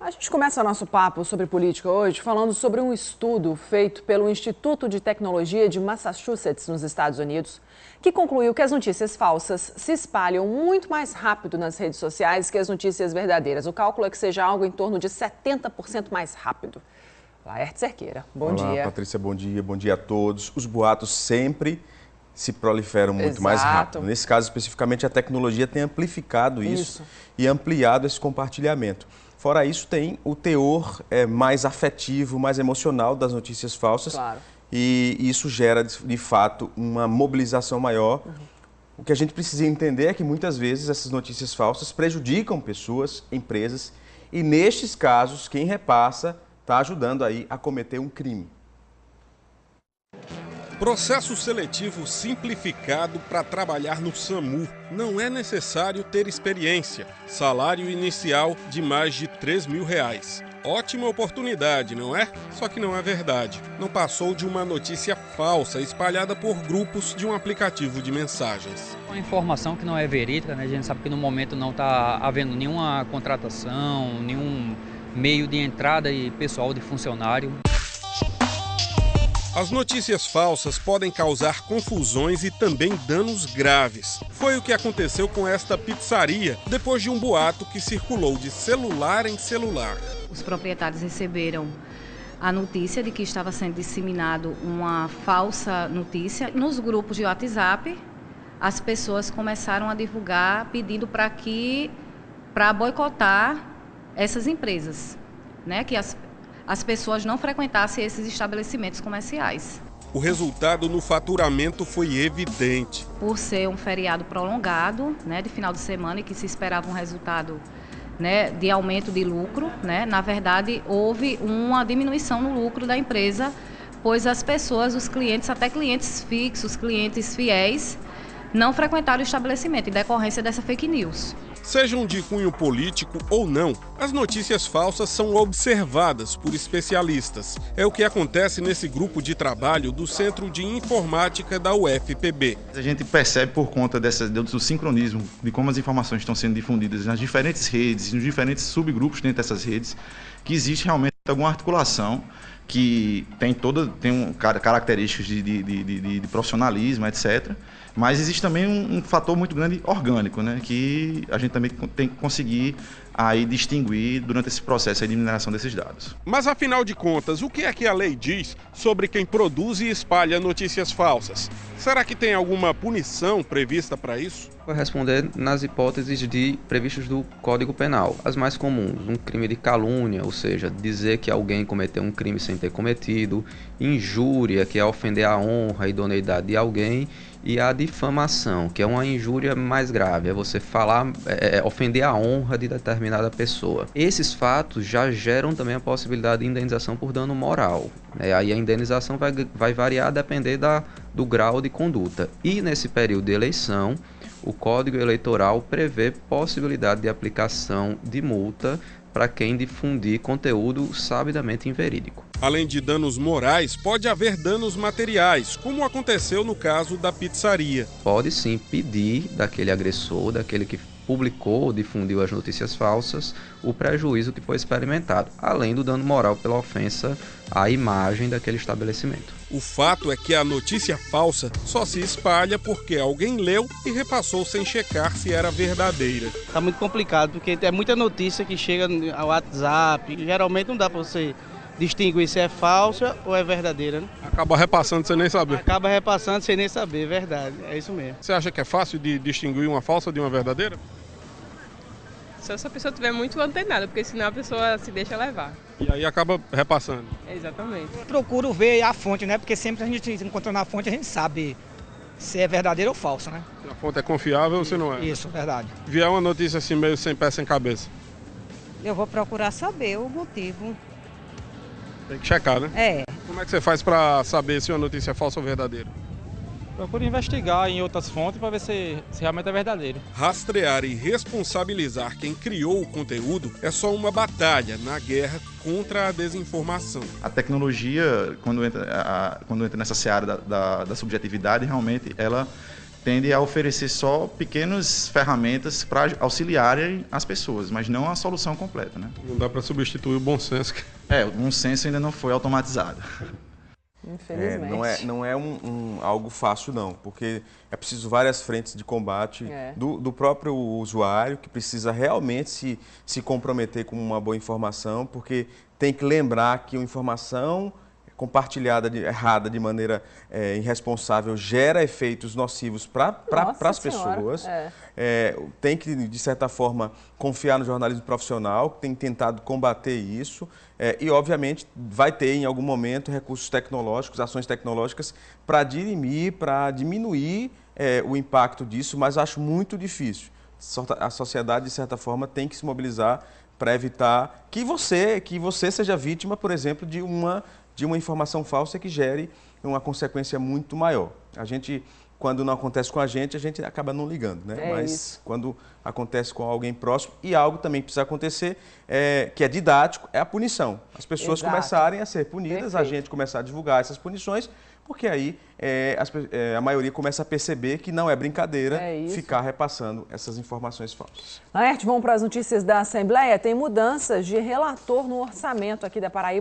A gente começa nosso papo sobre política hoje falando sobre um estudo feito pelo Instituto de Tecnologia de Massachusetts, nos Estados Unidos, que concluiu que as notícias falsas se espalham muito mais rápido nas redes sociais que as notícias verdadeiras. O cálculo é que seja algo em torno de 70% mais rápido. Laerte Cerqueira, bom dia. Olá, Patrícia, bom dia a todos. Os boatos sempre se proliferam muito mais rápido. Nesse caso, especificamente, a tecnologia tem amplificado isso e ampliado esse compartilhamento. Fora isso, tem o teor mais afetivo, mais emocional das notícias falsas. Claro. E isso gera, de fato, uma mobilização maior. O que a gente precisa entender é que, muitas vezes, essas notícias falsas prejudicam pessoas, empresas, e, nestes casos, quem repassa está ajudando aí a cometer um crime. Processo seletivo simplificado para trabalhar no SAMU. Não é necessário ter experiência. Salário inicial de mais de R$3.000. Ótima oportunidade, não é? Só que não é verdade. Não passou de uma notícia falsa espalhada por grupos de um aplicativo de mensagens. Uma informação que não é verídica, né? A gente sabe que no momento não está havendo nenhuma contratação, nenhum meio de entrada e pessoal de funcionário. As notícias falsas podem causar confusões e também danos graves. Foi o que aconteceu com esta pizzaria, depois de um boato que circulou de celular em celular. Os proprietários receberam a notícia de que estava sendo disseminado uma falsa notícia. Nos grupos de WhatsApp, as pessoas começaram a divulgar pedindo para boicotar essas empresas, né? Que as pessoas não frequentassem esses estabelecimentos comerciais. O resultado no faturamento foi evidente. Por ser um feriado prolongado, né, de final de semana, e que se esperava um resultado, né, de aumento de lucro, né, na verdade houve uma diminuição no lucro da empresa, pois as pessoas, os clientes, até clientes fixos, clientes fiéis, não frequentaram o estabelecimento em decorrência dessa fake news. Sejam de cunho político ou não, as notícias falsas são observadas por especialistas. É o que acontece nesse grupo de trabalho do Centro de Informática da UFPB. A gente percebe por conta do sincronismo, de como as informações estão sendo difundidas nas diferentes redes, nos diferentes subgrupos dentro dessas redes, que existe realmente alguma articulação que tem características de profissionalismo, etc. Mas existe também um fator muito grande orgânico, né, que a gente também tem que conseguir aí distinguir durante esse processo de mineração desses dados. Mas, afinal de contas, o que é que a lei diz sobre quem produz e espalha notícias falsas? Será que tem alguma punição prevista para isso? Vou responder nas hipóteses previstas do Código Penal. As mais comuns, um crime de calúnia, ou seja, dizer que alguém cometeu um crime sem ter cometido, injúria, que é ofender a honra e idoneidade de alguém, e a difamação, que é uma injúria mais grave, é você ofender a honra de determinada pessoa. Esses fatos já geram também a possibilidade de indenização por dano moral. Aí a indenização vai variar a depender do grau de conduta. E nesse período de eleição, o Código Eleitoral prevê possibilidade de aplicação de multa para quem difundir conteúdo sabidamente inverídico. Além de danos morais, pode haver danos materiais, como aconteceu no caso da pizzaria. Pode sim pedir daquele agressor, daquele que publicou ou difundiu as notícias falsas, o prejuízo que foi experimentado, além do dano moral pela ofensa à imagem daquele estabelecimento. O fato é que a notícia falsa só se espalha porque alguém leu e repassou sem checar se era verdadeira. Está muito complicado, porque é muita notícia que chega ao WhatsApp, geralmente não dá para você distinguir se é falsa ou é verdadeira, né? Acaba repassando sem nem saber. Acaba repassando sem nem saber, verdade, é isso mesmo. Você acha que é fácil de distinguir uma falsa de uma verdadeira? Só se a pessoa estiver muito antenada, porque senão a pessoa se deixa levar. E aí acaba repassando. Exatamente. Procuro ver a fonte, né? Porque sempre a gente encontra na fonte, a gente sabe se é verdadeiro ou falso, né? Se a fonte é confiável ou se não é. Isso, verdade. Vier uma notícia assim meio sem pé, sem cabeça. Eu vou procurar saber o motivo. Tem que checar, né? É. Como é que você faz para saber se uma notícia é falsa ou verdadeira? Procuro investigar em outras fontes para ver se realmente é verdadeiro. Rastrear e responsabilizar quem criou o conteúdo é só uma batalha na guerra contra a desinformação. A tecnologia, quando entra nessa seara da subjetividade, realmente ela tende a oferecer só pequenas ferramentas para auxiliarem as pessoas, mas não a solução completa, né? Não dá para substituir o bom senso. O bom senso ainda não foi automatizado. Infelizmente. Não é algo fácil, não, porque é preciso várias frentes de combate do próprio usuário, que precisa realmente se comprometer com uma boa informação, porque tem que lembrar que a informação compartilhada errada de maneira irresponsável gera efeitos nocivos para as pessoas. Tem que, de certa forma, confiar no jornalismo profissional, que tem tentado combater isso e, obviamente, vai ter em algum momento recursos tecnológicos, ações tecnológicas para dirimir, para diminuir o impacto disso, mas acho muito difícil. A sociedade, de certa forma, tem que se mobilizar para evitar que você seja vítima, por exemplo, de uma informação falsa que gere uma consequência muito maior. A gente, quando não acontece com a gente acaba não ligando, né? Mas quando acontece com alguém próximo, e algo também precisa acontecer, que é didático, é a punição. As pessoas começarem a ser punidas, a gente começar a divulgar essas punições, porque aí a maioria começa a perceber que não é brincadeira ficar repassando essas informações falsas. Laerte, vamos para as notícias da Assembleia. Tem mudanças de relator no orçamento aqui da Paraíba.